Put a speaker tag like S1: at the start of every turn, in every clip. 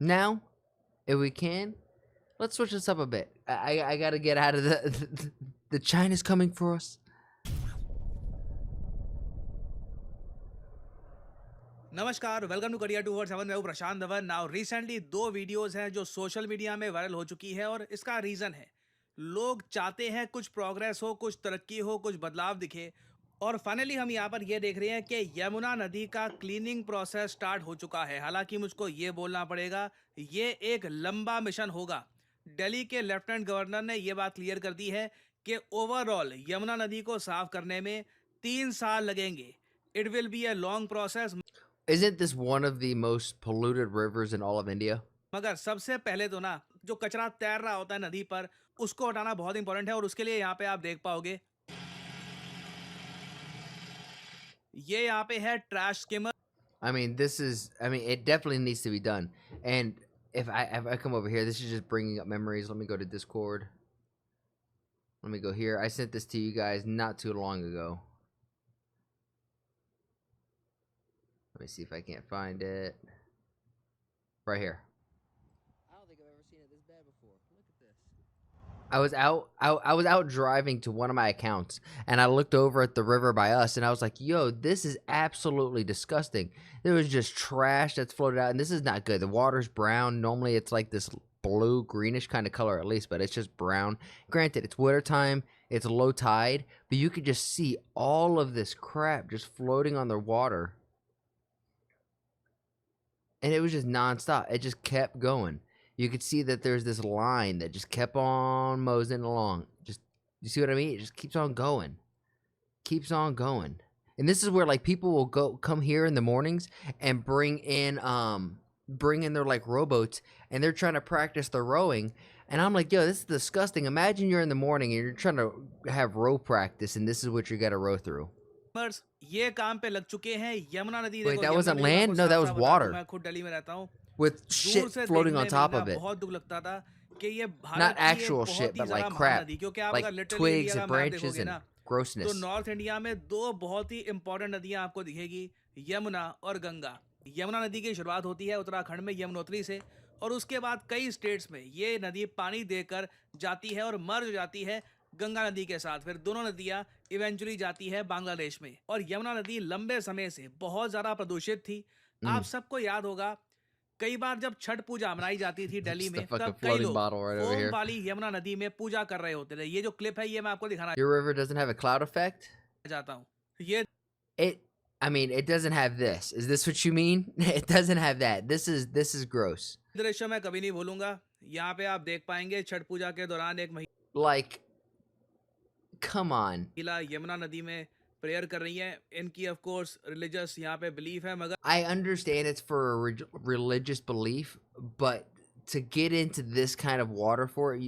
S1: Now, if we can, let's switch this up a bit. I gotta get out of the China's coming for us.
S2: नमस्कार, welcome to career 247। मैं हूं प्रशांत Dhawan. Now recently दो videos हैं जो social media में viral हो चुकी है और इसका रीजन है लोग चाहते हैं कुछ प्रोग्रेस हो, कुछ तरक्की हो, कुछ बदलाव दिखे। और फाइनली हम यहाँ पर ये देख रहे हैं कि यमुना नदी का क्लीनिंग प्रोसेस स्टार्ट हो चुका है। हालांकि मुझको ये बोलना पड़ेगा, ये एक लंबा मिशन होगा। दिल्ली के लेफ्टिनेंट गवर्नर ने यह बात क्लियर कर दी है कि ओवरऑल यमुना नदी को साफ करने में 3 साल लगेंगे। It will be a long process.
S1: Isn't this one of the most polluted rivers in all of India?
S2: मगर सबसे पहले तो ना, जो कचरा तैर रहा होता है नदी पर, उसको हटाना बहुत इंपॉर्टेंट है। और उसके लिए यहाँ पे आप देख पाओगे, ये यहाँ पे है trash skimmer.
S1: I mean, it definitely needs to be done. And if I come over here, this is just bringing up memories. Let me go to Discord. Let me go here. I sent this to you guys not too long ago. Let me see if I can't find it. Right here.
S3: I don't think I've ever seen it this bad before. Look at this.
S1: I was out driving to one of my accounts, and I looked over at the river by us, and I was like, yo, this is absolutely disgusting. There was just trash that's floated out, and this is not good. The water's brown. Normally it's like this blue greenish kind of color at least, but it's just brown. Granted, it's wintertime, it's low tide, but you could just see all of this crap just floating on the water. And it was just nonstop. It just kept going. You could see that there's this line that just kept on moseying along. Just, you see what I mean? It just keeps on going. Keeps on going. And this is where like people will come here in the mornings and bring in their like rowboats, and they're trying to practice their rowing. And I'm like, yo, this is disgusting. Imagine you're in the morning and you're trying to have row practice, and this is what you got to row through.
S2: ये काम पे लग चुके हैं। यमुना नदी
S1: Wait,
S2: देखो,
S1: that
S2: Yamuna
S1: wasn't
S2: नदी मैं
S1: land?
S2: आपको
S1: No, that
S2: साफ
S1: was
S2: साफ बता दूं,
S1: water
S2: मैं खुद दिल्ली में रहता हूँ।
S1: with
S2: दूर
S1: shit
S2: से
S1: floating on
S2: देखने में
S1: top
S2: ना
S1: of it.
S2: बहुत दुख लगता था कि ये
S1: Not
S2: भारत की एक
S1: actual
S2: बहुत
S1: shit,
S2: ही
S1: but
S2: ज्यादा
S1: like
S2: महान
S1: crap,
S2: नदी, क्योंकि आप
S1: like
S2: अगर लिटरली
S1: twigs
S2: इंडिया का
S1: and
S2: मैप
S1: branches
S2: देखोगे
S1: and
S2: ना, तो
S1: grossness.
S2: नॉर्थ इंडिया में दो बहुत ही इंपॉर्टेंट नदियां आपको दिखेगी, यमुना और गंगा। यमुना नदी की शुरुआत होती है उत्तराखंड में यमुनोत्री से, और उसके बाद कई स्टेट्स में ये नदी पानी देकर जाती है और मर्ज हो जाती है गंगा नदी के साथ। फिर दोनों नदियां इवेंचुअली जाती है बांग्लादेश में। और यमुना नदी लंबे समय से बहुत ज्यादा प्रदूषित थी। आप सबको याद होगा, कई बार जब छठ पूजा मनाई जाती थी दिल्ली
S1: Just the
S2: में,
S1: fucking
S2: तब कई
S1: floating
S2: लोग
S1: bottle right over
S2: foam
S1: here.
S2: वाली यमुना नदी में पूजा कर रहे होते थे। ये जो क्लिप है, ये मैं आपको दिखाना
S1: Your river doesn't have a cloud effect?
S2: चाहता हूँ। ये
S1: I mean, it doesn't have this. Is this what you mean? It doesn't have that. This is gross.
S2: दृश्य मैं कभी नहीं भूलूंगा। यहाँ पे आप देख पाएंगे छठ पूजा के दौरान एक
S1: Like, come on.
S2: महिला यमुना नदी में प्रेयर कर रही है। इनकी ऑफ कोर्स रिलीजियस यहाँ पे बिलीफ है, मगर
S1: I understand it's for a religious belief, but to get into this kind of water for it,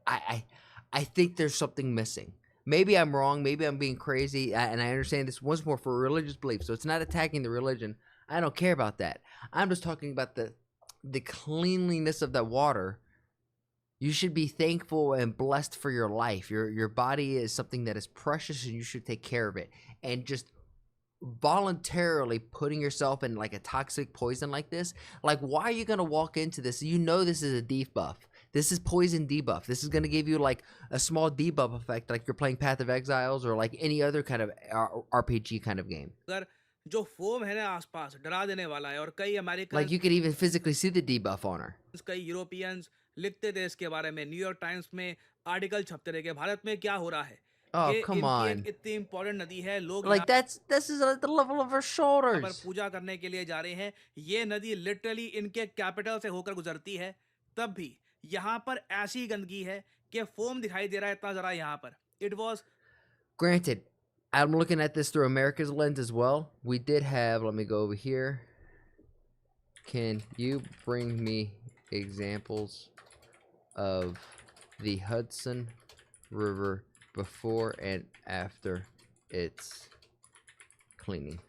S1: I think there's something missing. Maybe I'm wrong. Maybe I'm being crazy, and I understand this was more for religious belief, so it's not attacking the religion. I don't care about that. I'm just talking about the cleanliness of that water. You should be thankful and blessed for your life. Your body is something that is precious, and you should take care of it. And just voluntarily putting yourself in like a toxic poison like this, like, why are you gonna walk into this? You know this is a debuff. This is poison debuff. This is gonna give you like a small debuff effect, like you're playing Path of Exiles or like any other kind of RPG kind of game.
S2: अगर जो foam है ना आसपास, डरा देने वाला है। और कई American,
S1: Like you could even physically see the debuff on her.
S2: कई यूरोपियंस लिखते थे इसके बारे में। न्यूयॉर्क टाइम्स में आर्टिकल छपते रहे कि भारत में क्या हो रहा है।
S1: Oh,
S2: ये
S1: come
S2: इनकी
S1: on.
S2: एक इतनी इंपॉर्टेंट नदी है। लोग
S1: Like this is at the level of her
S2: पर
S1: shoulders.
S2: पूजा करने के लिए जा रहे हैं। ये नदी लिटरली इनके कैपिटल से होकर गुजरती है, तब भी यहाँ पर ऐसी गंदगी है कि फोम दिखाई दे रहा है इतना जरा यहाँ पर। It was
S1: Granted, I'm looking at this through America's lens as well. We did have, let me go over here. Can you bring me examples of the Hudson River before and after its cleaning?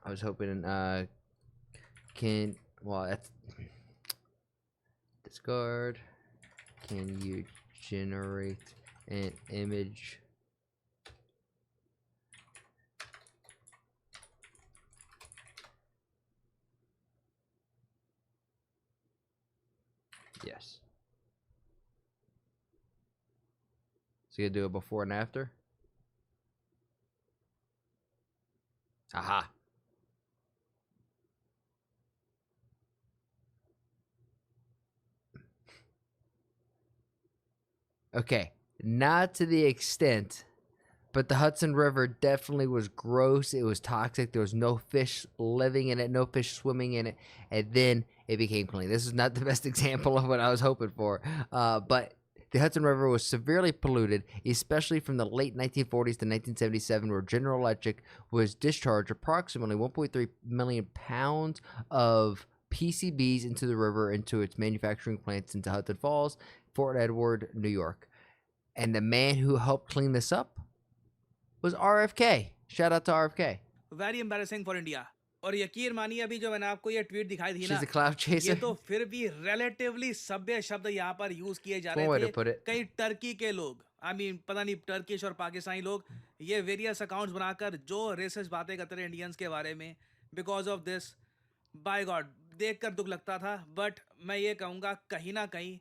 S1: I was hoping that's discard. Can you generate an image Yes. So you do it before and after? Aha. Okay. Not to the extent, but the Hudson River definitely was gross. It was toxic. There was no fish living in it, no fish swimming in it. And then it became clean. This is not the best example of what I was hoping for. But the Hudson River was severely polluted, especially from the late 1940s to 1977, where General Electric was discharged approximately 1.3 million pounds of PCBs into the river, into its manufacturing plants into Hudson Falls, Fort Edward, New York. And the man who helped clean this up was RFK. Shout out to RFK.
S2: Very embarrassing for India. और यकीन मानिए अभी जो मैंने आपको ये tweet दिखाई थी
S1: She's
S2: ना,
S1: a cloud
S2: ये
S1: chaser.
S2: तो फिर भी रिलेटिवली सभ्य शब्द यहाँ पर यूज किए जा
S1: One way
S2: रहे
S1: to
S2: थे।
S1: put it.
S2: कई टर्की के लोग, आई मीन पता नहीं टर्किश और पाकिस्तानी लोग, ये वेरियस अकाउंट्स बनाकर जो रेसिस्ट बातें करते रहे इंडियंस के बारे में, because of this, by God देखकर दुख लगता था। बट मैं ये कहूँगा कहीं ना कहीं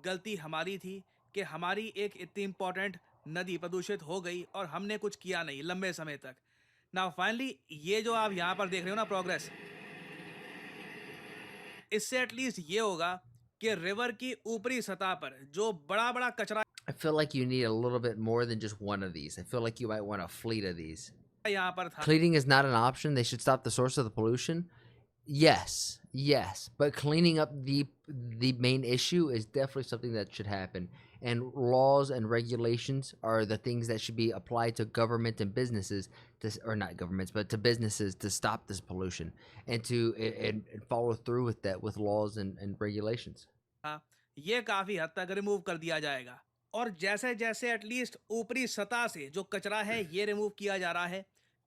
S2: गलती हमारी थी कि हमारी एक इतनी इंपॉर्टेंट नदी प्रदूषित हो गई और हमने कुछ किया नहीं लंबे समय तक। नाउ फाइनली ये जो आप यहाँ पर देख रहे हो ना प्रोग्रेस, इससे एटलीस्ट ये होगा कि रिवर की ऊपरी सतह पर जो बड़ा बड़ा कचरा
S1: I feel like you need a little bit more than just one of these. I feel like you might want a fleet of these.
S2: यहाँ पर था,
S1: Cleaning is not an option. They should stop the source of the pollution. Yes, but cleaning up the main issue is definitely something that should happen. And laws and regulations are the things that should be applied to government and businesses, or not governments, but to businesses to stop this pollution and to and follow through with that with laws and regulations.
S2: ये काफी हद तक remove कर दिया जाएगा। और जैसे जैसे एटलीस्ट ऊपरी सतह से जो कचरा है ये रिमूव किया जा रहा है,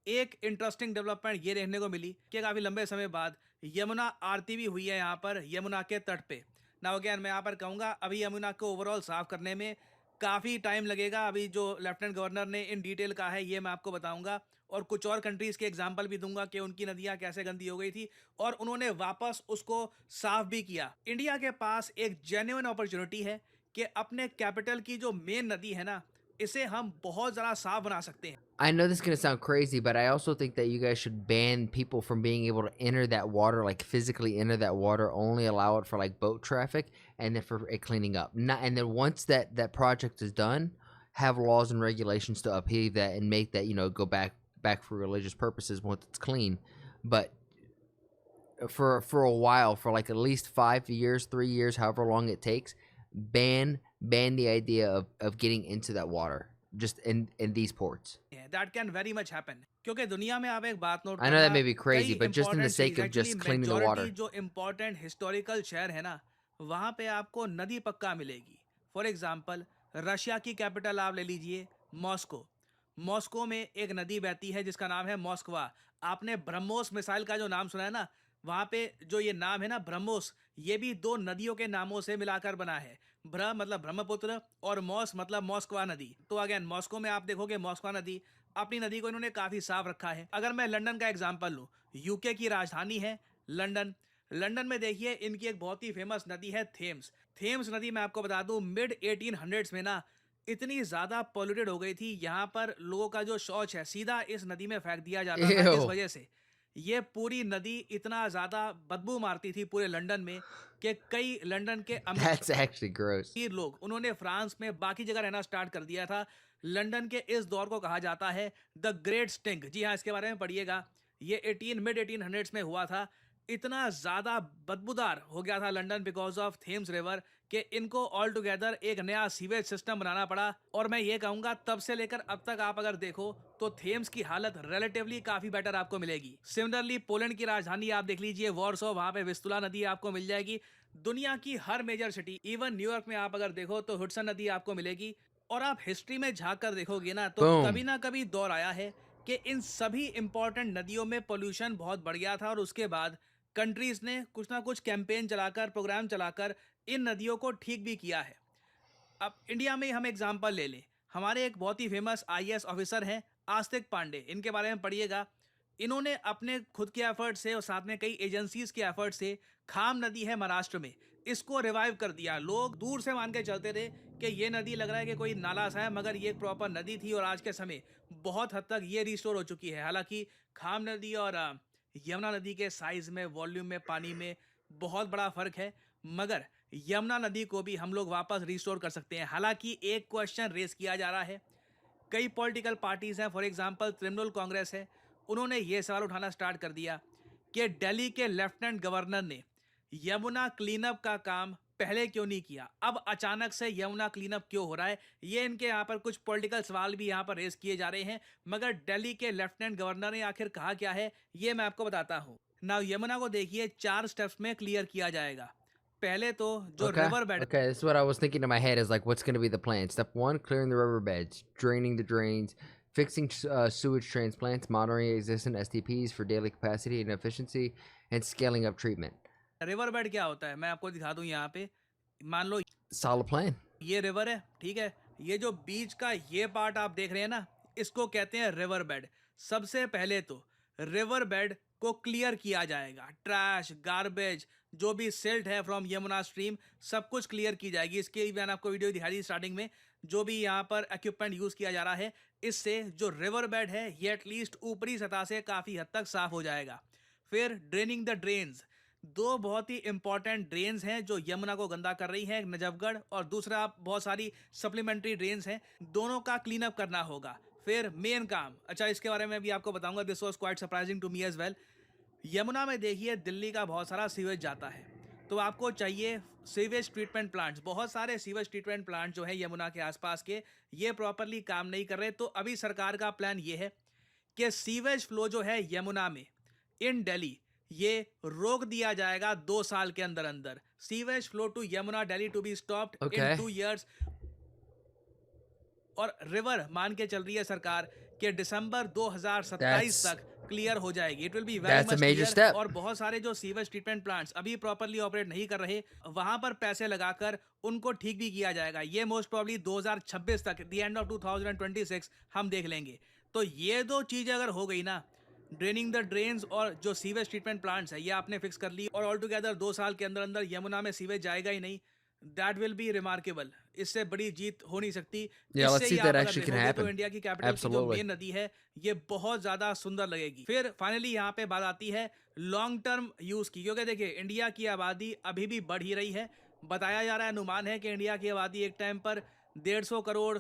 S2: एक इंटरेस्टिंग डेवलपमेंट ये देखने को मिली कि काफी लंबे समय बाद यमुना आरती भी हुई है यहाँ पर यमुना के तट पे। नाउ अगेन मैं यहाँ पर कहूँगा अभी यमुना को ओवरऑल साफ करने में काफ़ी टाइम लगेगा। अभी जो लेफ्टिनेंट गवर्नर ने इन डिटेल कहा है ये मैं आपको बताऊंगा, और कुछ और कंट्रीज़ के एग्जांपल भी दूंगा कि उनकी नदियाँ कैसे गंदी हो गई थी और उन्होंने वापस उसको साफ भी किया। इंडिया के पास एक जेन्युइन अपॉर्चुनिटी है कि अपने कैपिटल की जो मेन नदी है ना, इसे हम बहुत ज़्यादा साफ बना सकते हैं।
S1: I know this is going to sound crazy, but I also think that you guys should ban people from being able to enter that water, like physically enter that water, only allow it for like boat traffic and then for it cleaning up. Not, and then once that project is done, have laws and regulations to upheave that and make that, go back for religious purposes once it's clean. But for a while, for like at least 5 years, 3 years, however long it takes, ban the idea of getting into that water just in these ports.
S2: That can very much happen, क्योंकि दुनिया में आप एक बात note
S1: I know that
S2: करना,
S1: may be crazy,
S2: कई
S1: but just in the
S2: important
S1: sake
S2: cities,
S1: of just
S2: actually
S1: cleaning the water.
S2: majority जो important historical शहर है ना, वहाँ पे आपको नदी पक्का मिलेगी। फॉर एग्जाम्पल रशिया की कैपिटल आप ले लीजिए मॉस्को। मॉस्को में एक नदी बहती है जिसका नाम है मॉस्कवा। आपने ब्रह्मोस मिसाइल का जो नाम सुना है ना, वहाँ पे जो ये नाम है ना ब्रह्मोस, ये भी दो नदियों के नामों से मिलाकर बना है। ब्रह्म मतलब ब्रह्मपुत्र और मॉस मतलब मॉस्कवा नदी। तो अगेन मॉस्को में आप देखोगे मॉस्कवा नदी, अपनी नदी को इन्होंने काफ़ी साफ रखा है। अगर मैं लंदन का एग्जाम्पल लूँ, यूके की राजधानी है लंदन। लंदन में देखिए इनकी एक बहुत ही फेमस नदी है थेम्स। थेम्स नदी मैं आपको बता दूँ मिड 1800s में ना इतनी ज़्यादा पॉल्यूटेड हो गई थी, यहाँ पर लोगों का जो शौच है सीधा इस नदी में फेंक दिया जाता था। इस
S1: Ew.
S2: वजह से ये पूरी नदी इतना ज़्यादा बदबू मारती थी पूरे लंदन में कि कई लंदन के
S1: That's actually gross.
S2: अमीर लोग उन्होंने फ्रांस में बाकी जगह रहना स्टार्ट कर दिया था। लंदन के इस दौर को कहा जाता है द ग्रेट स्टिंग। जी हाँ, इसके बारे में पढ़िएगा। ये मिड 1800s में हुआ था। इतना ज़्यादा बदबूदार हो गया था London because of Thames river कि इनको ऑल टुगेदर एक नया सीवेज सिस्टम बनाना पड़ा। और मैं ये कहूँगा तब से लेकर अब तक आप अगर देखो तो थेम्स की हालत रिलेटिवली काफ़ी बेटर आपको मिलेगी। सिमिलरली पोलैंड की राजधानी आप देख लीजिए वॉर्सो, वहाँ पे विस्तुला नदी आपको मिल जाएगी। दुनिया की हर मेजर सिटी, इवन न्यूयॉर्क में आप अगर देखो तो हुडसन नदी आपको मिलेगी। और आप हिस्ट्री में झांक कर देखोगे ना तो
S1: Boom.
S2: कभी ना कभी दौर आया है कि इन सभी इंपॉर्टेंट नदियों में पोल्यूशन बहुत बढ़ गया था और उसके बाद कंट्रीज ने कुछ ना कुछ कैंपेन चलाकर, प्रोग्राम चलाकर इन नदियों को ठीक भी किया है। अब इंडिया में हम एग्जांपल ले लें, हमारे एक बहुत ही फेमस आईएएस ऑफिसर हैं आस्तिक पांडे। इनके बारे में पढ़िएगा। इन्होंने अपने खुद के एफर्ट से और साथ में कई एजेंसीज के एफर्ट से खाम नदी है महाराष्ट्र में, इसको रिवाइव कर दिया। लोग दूर से मान के चलते थे कि ये नदी लग रहा है कि कोई नाला सा है, मगर ये एक प्रॉपर नदी थी और आज के समय बहुत हद तक ये रिस्टोर हो चुकी है। हालांकि खाम नदी और यमुना नदी के साइज में, वॉल्यूम में, पानी में बहुत बड़ा फर्क है, मगर यमुना नदी को भी हम लोग वापस रिस्टोर कर सकते हैं। हालांकि एक क्वेश्चन रेस किया जा रहा है, कई पॉलिटिकल पार्टीज हैं, फॉर एग्जांपल तृणमूल कांग्रेस है, उन्होंने ये सवाल उठाना स्टार्ट कर दिया कि दिल्ली के लेफ्टिनेंट गवर्नर ने यमुना क्लीनअप का काम पहले क्यों नहीं किया, अब अचानक से यमुना क्लीनअप क्यों हो रहा है। ये इनके यहाँ पर कुछ पॉलिटिकल सवाल भी यहाँ पर रेस किए जा रहे हैं, मगर दिल्ली के लेफ्टिनेंट गवर्नर ने आखिर कहा क्या है ये मैं आपको बताता हूँ। नाउ यमुना को देखिए 4 स्टेप्स में क्लियर किया जाएगा। पहले तो जो
S1: Okay.
S2: River bed
S1: Okay. This is what I was thinking in my head. Is like, what's going to be the plan? Step one: clearing the riverbeds, draining the drains, fixing sewage transplants, monitoring existing STPs for daily capacity and efficiency, and scaling up treatment.
S2: River bed क्या होता है मैं आपको दिखा दूं। यहाँ पे मान लो
S1: Solid plan.
S2: ये रिवर है, ठीक है, ये जो बीच का ये पार्ट आप देख रहे हैं ना, इसको कहते हैं रिवर बेड। सबसे पहले तो रिवर बेड को क्लियर किया जाएगा, ट्रैश, गार्बेज, जो भी सिल्ट है फ्रॉम यमुना स्ट्रीम, सब कुछ क्लियर की जाएगी। इसके लिए मैंने आपको वीडियो दिखाई दी स्टार्टिंग में, जो भी यहाँ पर इक्विपमेंट यूज किया जा रहा है, इससे जो रिवर बेड है ये एटलीस्ट ऊपरी सतह से काफी हद तक साफ हो जाएगा। फिर ड्रेनिंग द ड्रेन्स, दो बहुत ही इंपॉर्टेंट ड्रेन्स हैं जो यमुना को गंदा कर रही हैं, एक नजफगढ़ और दूसरा बहुत सारी सप्लीमेंट्री ड्रेन्स हैं, दोनों का क्लीन अप करना होगा। फिर मेन काम, अच्छा इसके बारे में भी आपको बताऊंगा, this was quite surprising to me as well. Yamuna में देखिए दिल्ली का बहुत सारा सीवेज जाता है, तो आपको चाहिए सीवेज ट्रीटमेंट प्लांट्स। बहुत सारे सीवेज ट्रीटमेंट प्लांट जो है यमुना के आसपास के, ये प्रॉपरली काम नहीं कर रहे। तो अभी सरकार का प्लान ये है कि सीवेज फ्लो जो है यमुना में इन दिल्ली, ये रोक दिया जाएगा 2 साल के अंदर अंदर। Sewage flow to Yamuna Delhi to be stopped in
S1: Okay.
S2: 2 years। और रिवर मान के चल रही है सरकार कि दिसंबर 2027
S1: That's
S2: तक क्लियर हो जाएगी। It will be very
S1: that's a
S2: much
S1: major
S2: clear.
S1: step.
S2: और बहुत सारे जो सीवेज ट्रीटमेंट प्लांट्स अभी प्रॉपरली ऑपरेट नहीं कर रहे, वहां पर पैसे लगाकर उनको ठीक भी किया जाएगा। ये मोस्ट प्रॉब्ली 2026 तक, द एंड ऑफ 2026 हम देख लेंगे। तो ये दो चीजें अगर हो गई ना, ड्रेनिंग द ड्रेन्स और जो सीवेज ट्रीटमेंट प्लांट्स है, ये आपने फिक्स कर ली, और ऑल टुगेदर 2 साल के अंदर अंदर यमुना में सीवेज जाएगा ही नहीं। That will be remarkable. इससे बड़ी जीत हो नहीं सकती।
S1: Yeah, let's
S2: इससे
S1: see
S2: ही
S1: if that
S2: आप अगर
S1: actually can
S2: देखोगे तो
S1: happen.
S2: इंडिया की कैपिटल की जो
S1: Absolutely.
S2: मेन नदी है, ये बहुत ज्यादा सुंदर लगेगी। फिर फाइनली यहाँ पे बात आती है लॉन्ग टर्म यूज की, क्योंकि देखिए इंडिया की आबादी अभी भी बढ़ ही रही है। बताया जा रहा है, अनुमान है कि इंडिया की आबादी एक टाइम पर 150 करोड़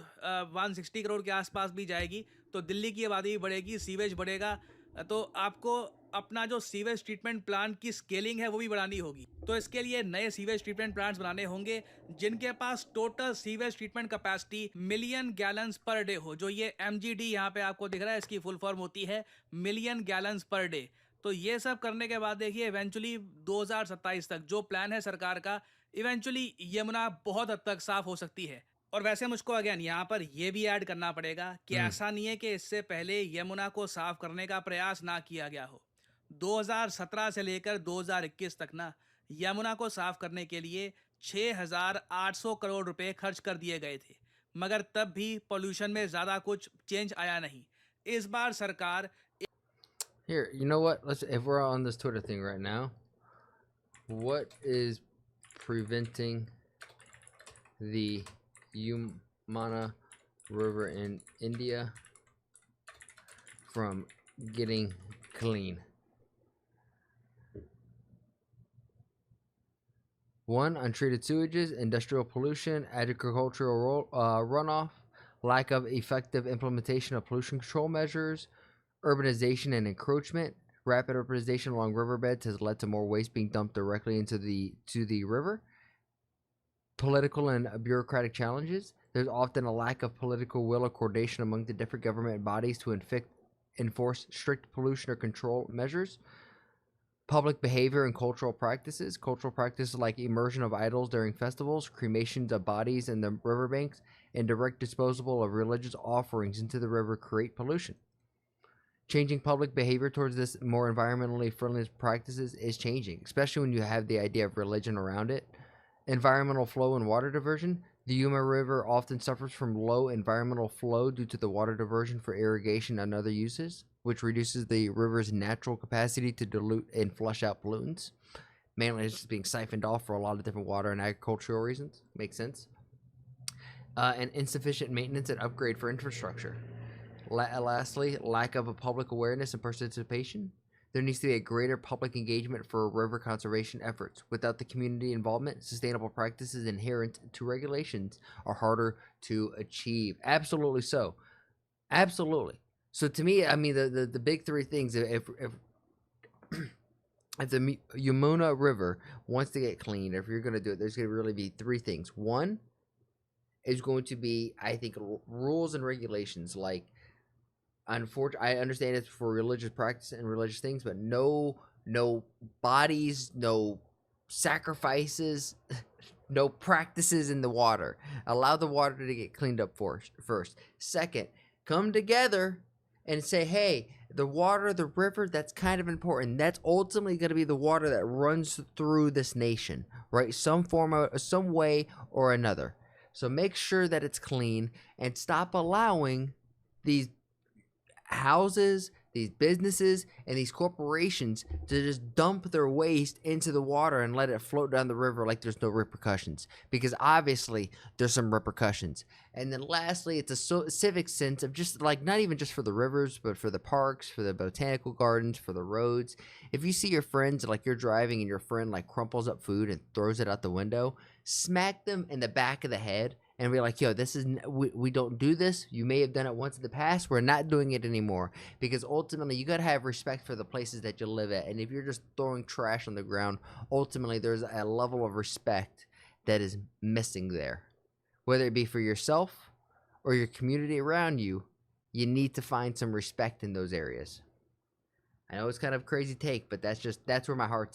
S2: 160 करोड़ के आसपास भी जाएगी। तो दिल्ली की आबादी भी बढ़ेगी, सीवेज बढ़ेगा, तो आपको अपना जो सीवेज ट्रीटमेंट प्लांट की स्केलिंग है वो भी बढ़ानी होगी। तो इसके लिए नए सीवेज ट्रीटमेंट प्लांट्स बनाने होंगे जिनके पास total sewage treatment capacity million gallons per day हो। जो ये MGD यहाँ पे आपको दिख रहा है, इसकी फुल फॉर्म होती है मिलियन गैलन्स पर डे। तो ये सब करने के बाद देखिए इवेंचुअली 2027 तक जो प्लान है सरकार का, इवेंचुअली यमुना बहुत हद तक साफ हो सकती है। और वैसे मुझको अगेन यहाँ पर यह भी ऐड करना पड़ेगा कि ऐसा नहीं है कि इससे पहले यमुना को साफ करने का प्रयास ना किया गया हो। 2017 से लेकर 2021 तक ना, यमुना को साफ करने के लिए 6,800 करोड़ रुपए खर्च कर दिए गए थे, मगर तब भी पोल्यूशन में ज्यादा कुछ चेंज आया नहीं। इस बार सरकार
S1: Here, you know what? Let's if we're on this Twitter thing right now, what is preventing the Yamuna River in India from getting clean? 1. Untreated sewages, industrial pollution, agricultural runoff, lack of effective implementation of pollution control measures, urbanization and encroachment. Rapid urbanization along riverbeds has led to more waste being dumped directly into the river. Political and bureaucratic challenges. There's often a lack of political will or coordination among the different government bodies to enforce strict pollution or control measures. Public behavior and cultural practices. Cultural practices like immersion of idols during festivals, cremations of bodies in the riverbanks, and direct disposal of religious offerings into the river create pollution. Changing public behavior towards this more environmentally friendly practices is changing, especially when you have the idea of religion around it. Environmental flow and water diversion. The Yuma River often suffers from low environmental flow due to the water diversion for irrigation and other uses, which reduces the river's natural capacity to dilute and flush out pollutants. mainly it's just being siphoned off for a lot of different water and agricultural reasons. Makes sense. And insufficient maintenance and upgrade for infrastructure. Lastly, lack of a public awareness and participation. There needs to be a greater public engagement for river conservation efforts. Without the community involvement, sustainable practices inherent to regulations are harder to achieve. Absolutely so. Absolutely. So to me, I mean, the big three things. If the Yamuna River wants to get clean, if you're going to do it, there's going to really be three things. One is going to be, I think, rules and regulations. Like, unfortunately, I understand it's for religious practice and religious things, but no bodies, no sacrifices, no practices in the water. Allow the water to get cleaned up first. Second, come together and say, hey, the water, the river, that's kind of important. That's ultimately going to be the water that runs through this nation, right? Some way or another. So make sure that it's clean and stop allowing these houses, these businesses, and these corporations to just dump their waste into the water and let it float down the river like there's no repercussions, because obviously there's some repercussions. And then lastly, it's a civic sense of just like, not even just for the rivers, but for the parks, for the botanical gardens, for the roads. If you see your friends, like you're driving and your friend like crumples up food and throws it out the window, smack them in the back of the head and be like, yo, this is, we don't do this. You may have done it once in the past. We're not doing it anymore. Because ultimately, you got to have respect for the places that you live at. And if you're just throwing trash on the ground, ultimately, there's a level of respect that is missing there. Whether it be for yourself or your community around you, you need to find some respect in those areas. I know it's kind of a crazy take, but that's where my heart's at.